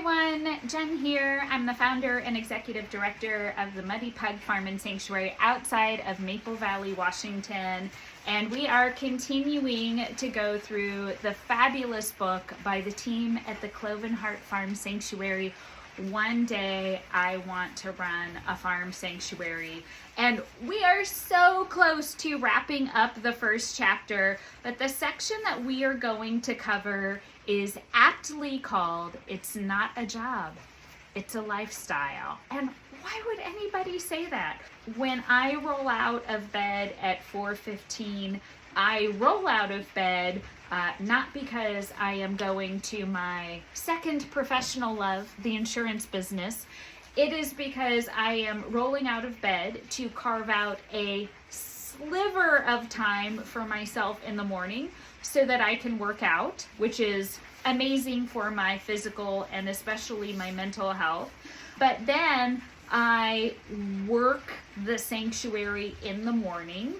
everyone, Jen here. I'm the founder and executive director of the Muddy Pug Farm and Sanctuary outside of Maple Valley, Washington. And we are continuing to go through the fabulous book by the team at the Cloven Heart Farm Sanctuary, One Day I Want to Run a Farm Sanctuary. And we are so close to wrapping up the first chapter, but the section that we are going to cover is aptly called It's Not a Job, It's a Lifestyle. And why would anybody say that? When I roll out of bed at 4:15, I roll out of bed not because I am going to my second professional love, the insurance business. It is because I am rolling out of bed to carve out a sliver of time for myself in the morning so that I can work out, which is amazing for my physical and especially my mental health. But then I work the sanctuary in the morning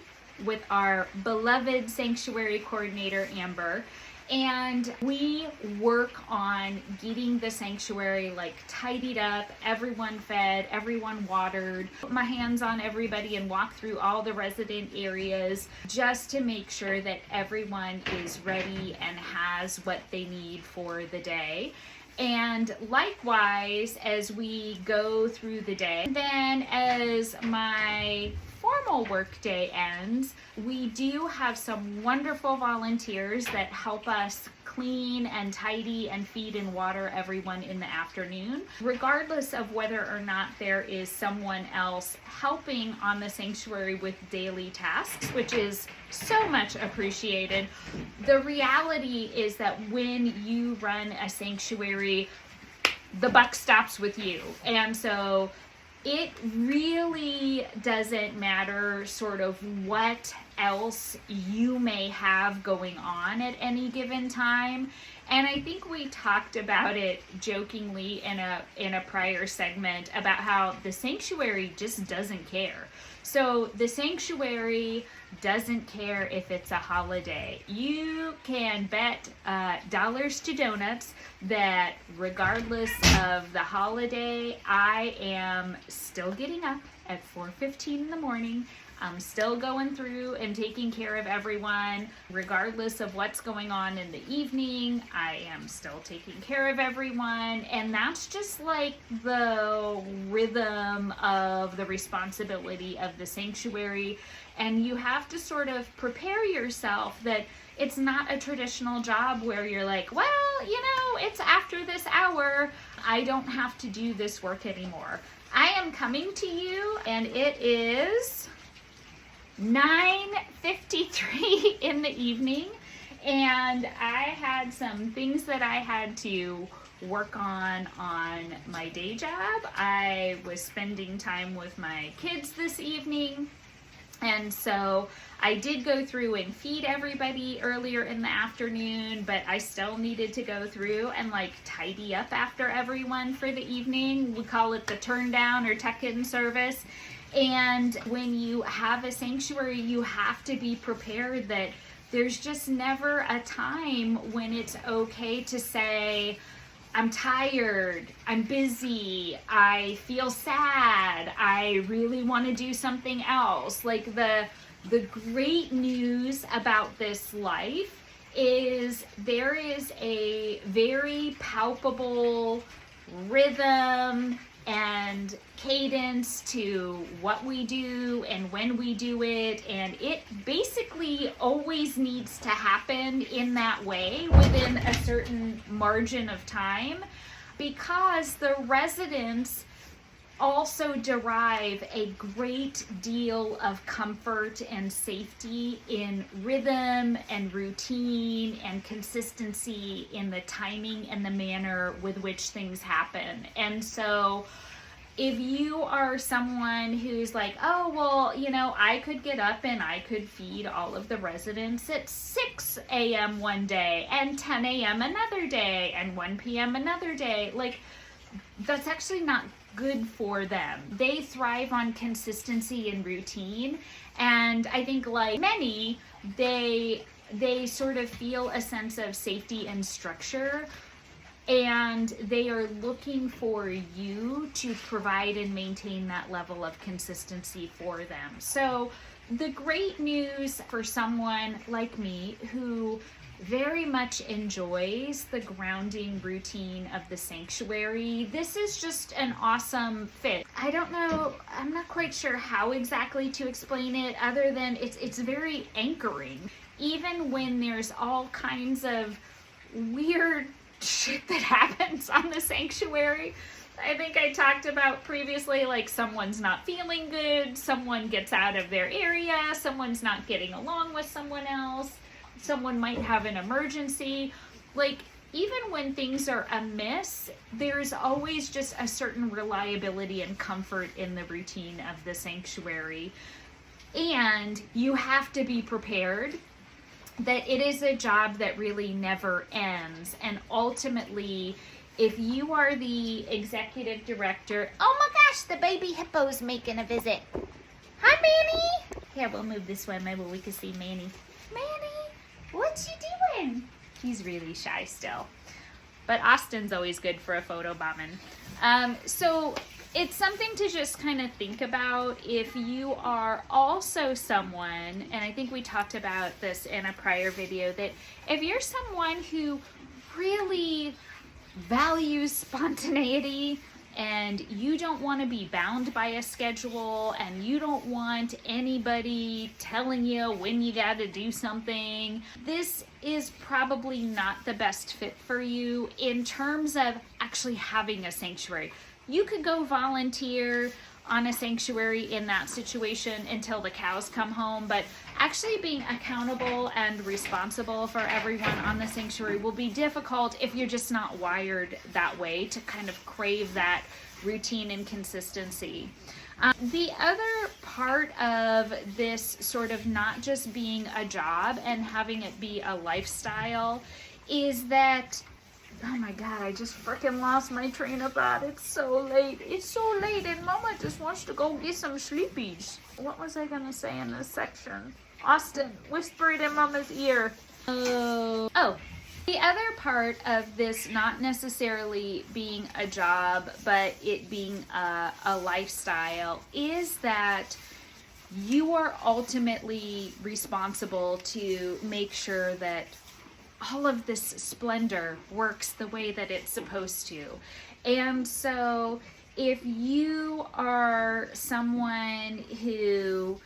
with our beloved sanctuary coordinator, Amber, and we work on getting the sanctuary tidied up, everyone fed, everyone watered, put my hands on everybody and walk through all the resident areas just to make sure that everyone is ready and has what they need for the day. And likewise, as we go through the day, then as my formal work day ends, we do have some wonderful volunteers that help us clean and tidy and feed and water everyone in the afternoon, regardless of whether or not there is someone else helping on the sanctuary with daily tasks, which is so much appreciated. The reality is that when you run a sanctuary, the buck stops with you. And so it really doesn't matter sort of what else you may have going on at any given time. And I think we talked about it jokingly in a prior segment about how the sanctuary just doesn't care. So the sanctuary doesn't care if it's a holiday. You can bet dollars to donuts that regardless of the holiday, I am still getting up at 4:15 in the morning. I'm still going through and taking care of everyone. Regardless of what's going on in the evening, I am still taking care of everyone. And that's just like the rhythm of the responsibility of the sanctuary. And you have to sort of prepare yourself that it's not a traditional job where you're like, well, it's after this hour, I don't have to do this work anymore. I am coming to you, and it is 9:53 in the evening, and I had some things that I had to work on my day job. I was spending time with my kids this evening, and so I did go through and feed everybody earlier in the afternoon, but I still needed to go through and tidy up after everyone for the evening. We call it the turn down or tuck-in service. And when you have a sanctuary, you have to be prepared that there's just never a time when it's okay to say, I'm tired, I'm busy, I feel sad, I really want to do something else. The great news about this life is there is a very palpable rhythm and cadence to what we do and when we do it, and it basically always needs to happen in that way within a certain margin of time, because the residents also derive a great deal of comfort and safety in rhythm and routine and consistency in the timing and the manner with which things happen. And so if you are someone who's like, oh, well, I could get up and I could feed all of the residents at 6 a.m. one day and 10 a.m. another day and 1 p.m. another day, that's actually not good for them. They thrive on consistency and routine, and I think like many, they sort of feel a sense of safety and structure and they are looking for you to provide and maintain that level of consistency for them. So the great news for someone like me who very much enjoys the grounding routine of the sanctuary, this is just an awesome fit. I don't know, I'm not quite sure how exactly to explain it, other than it's very anchoring. Even when there's all kinds of weird shit that happens on the sanctuary. I think I talked about previously, like someone's not feeling good, someone gets out of their area, someone's not getting along with someone else, someone might have an emergency. Like, even when things are amiss, there's always just a certain reliability and comfort in the routine of the sanctuary. And you have to be prepared that it is a job that really never ends. And ultimately, if you are the executive director, oh my gosh, the baby hippo's making a visit. Hi, Manny. Yeah, we'll move this way. Maybe we can see Manny. Manny, what you doing? He's really shy still. But Austin's always good for a photo bombing. So it's something to just kind of think about if you are also someone, and I think we talked about this in a prior video, that if you're someone who really values spontaneity and you don't want to be bound by a schedule and you don't want anybody telling you when you got to do something, this is probably not the best fit for you in terms of actually having a sanctuary. You could go volunteer on a sanctuary in that situation until the cows come home, but actually being accountable and responsible for everyone on the sanctuary will be difficult if you're just not wired that way to kind of crave that routine and consistency. The other part of this sort of not just being a job and having it be a lifestyle is that, oh my God, I just freaking lost my train of thought. It's so late. It's so late and Mama just wants to go get some sleepies. What was I gonna say in this section? Austin, whisper it in Mama's ear. Oh, the other part of this not necessarily being a job, but it being a lifestyle is that you are ultimately responsible to make sure that all of this splendor works the way that it's supposed to. And so if you are someone who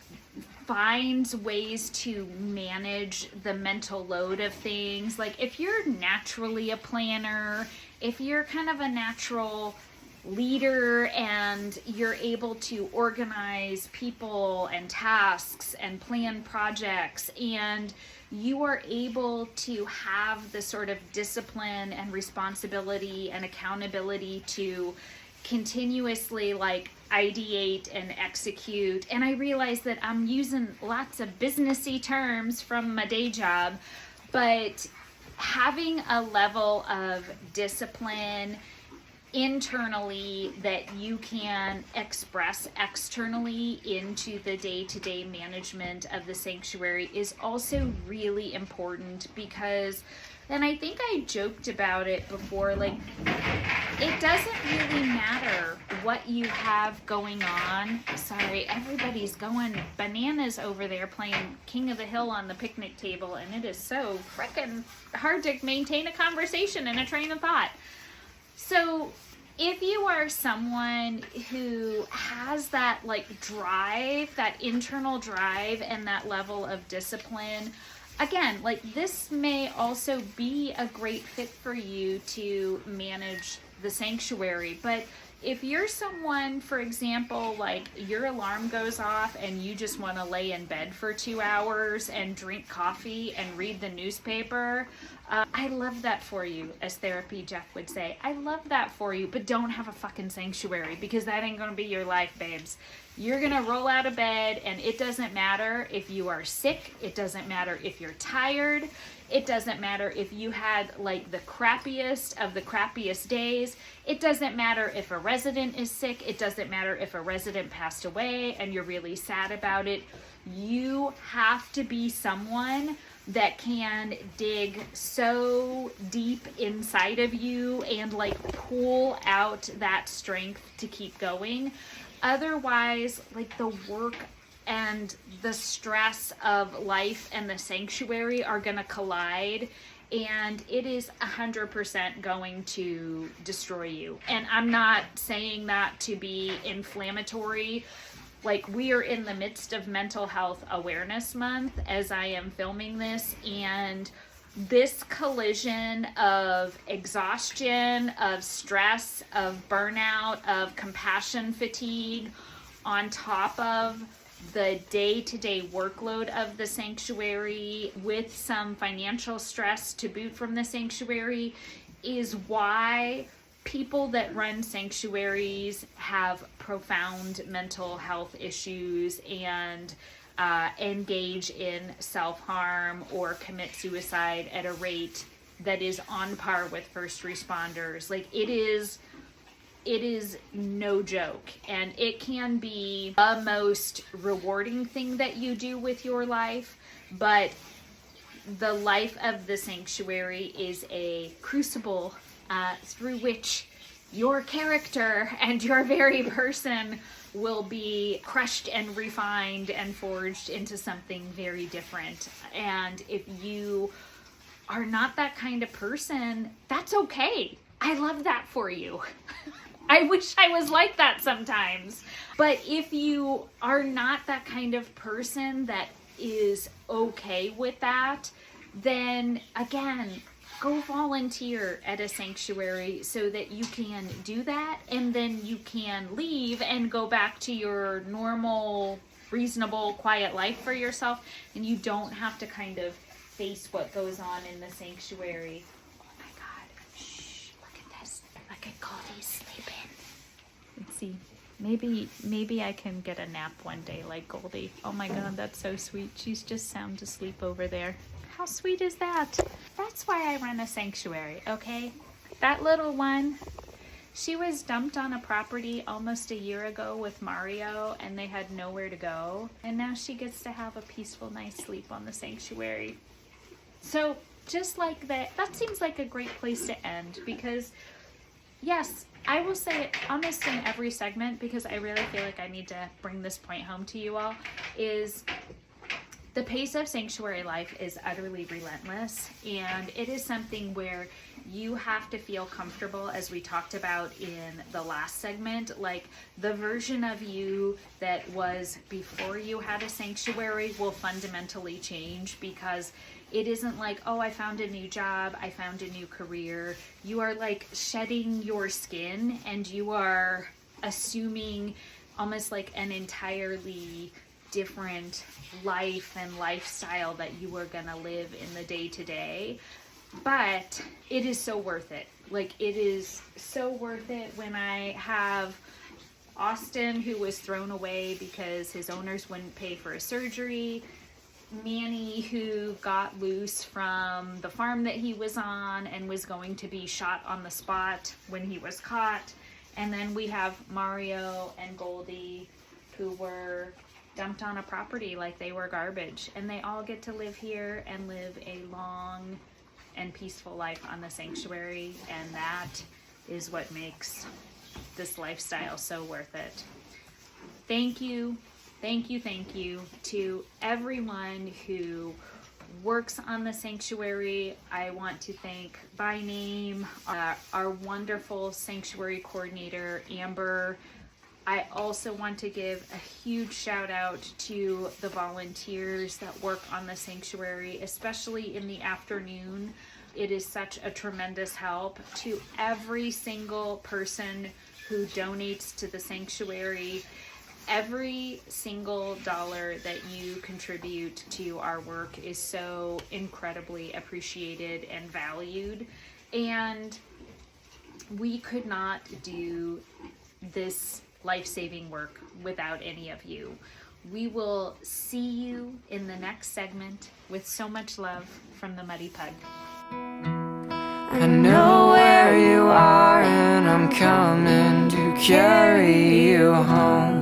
finds ways to manage the mental load of things, like if you're naturally a planner, if you're kind of a natural leader and you're able to organize people and tasks and plan projects, and you are able to have the sort of discipline and responsibility and accountability to continuously like ideate and execute. And I realize that I'm using lots of businessy terms from my day job, but having a level of discipline internally that you can express externally into the day-to-day management of the sanctuary is also really important, because, and I think I joked about it before, like, it doesn't really matter what you have going on. Sorry, everybody's going bananas over there playing King of the Hill on the picnic table, and it is so frickin' hard to maintain a conversation and a train of thought. So if you are someone who has that like drive, that internal drive and that level of discipline, again, like this may also be a great fit for you to manage the sanctuary. But if you're someone, for example, like your alarm goes off and you just want to lay in bed for 2 hours and drink coffee and read the newspaper, I love that for you, as Therapy Jeff would say. I love that for you, but don't have a fucking sanctuary, because that ain't gonna be your life, babes. You're gonna roll out of bed, and it doesn't matter if you are sick, it doesn't matter if you're tired, it doesn't matter if you had like the crappiest of the crappiest days, it doesn't matter if a resident is sick, it doesn't matter if a resident passed away and you're really sad about it. You have to be someone that can dig so deep inside of you and like pull out that strength to keep going. Otherwise, like the work and the stress of life and the sanctuary are going to collide, and it is 100% going to destroy you. And I'm not saying that to be inflammatory. Like, we are in the midst of Mental Health Awareness Month as I am filming this, and this collision of exhaustion, of stress, of burnout, of compassion fatigue, on top of the day-to-day workload of the sanctuary with some financial stress to boot from the sanctuary, is why people that run sanctuaries have profound mental health issues and engage in self-harm or commit suicide at a rate that is on par with first responders. Like, it is no joke, and it can be the most rewarding thing that you do with your life, but the life of the sanctuary is a crucible through which your character and your very person will be crushed and refined and forged into something very different. And if you are not that kind of person, that's okay. I love that for you. I wish I was like that sometimes. But if you are not that kind of person that is okay with that, then again, go volunteer at a sanctuary so that you can do that, and then you can leave and go back to your normal, reasonable, quiet life for yourself, and you don't have to kind of face what goes on in the sanctuary. Oh my God. Shh, look at this. Look at Goldie sleeping. Let's see. Maybe I can get a nap one day like Goldie. Oh my God, that's so sweet. She's just sound asleep over there. How sweet is that? That's why I run a sanctuary, okay? That little one, she was dumped on a property almost a year ago with Mario, and they had nowhere to go. And now she gets to have a peaceful night's sleep on the sanctuary. So just like that seems like a great place to end, because yes, I will say it almost in every segment, because I really feel like I need to bring this point home to you all, is the pace of sanctuary life is utterly relentless, and it is something where you have to feel comfortable, as we talked about in the last segment. Like, the version of you that was before you had a sanctuary will fundamentally change, because it isn't like, oh, I found a new job, I found a new career. You are like shedding your skin, and you are assuming almost like an entirely different life and lifestyle that you are gonna live in the day-to-day. But it is so worth it. Like, it is so worth it. When I have Austin, who was thrown away because his owners wouldn't pay for a surgery, Manny, who got loose from the farm that he was on and was going to be shot on the spot when he was caught, and then we have Mario and Goldie, who were dumped on a property like they were garbage, and they all get to live here and live a long and peaceful life on the sanctuary, and that is what makes this lifestyle so worth it. Thank you to everyone who works on the sanctuary. I want to thank by name our wonderful sanctuary coordinator, Amber. I also want to give a huge shout out to the volunteers that work on the sanctuary, especially in the afternoon. It is such a tremendous help. To every single person who donates to the sanctuary, every single dollar that you contribute to our work is so incredibly appreciated and valued. And we could not do this life-saving work without any of you. We will see you in the next segment with so much love from the Muddy Pug. I know where you are, and I'm coming to carry you home.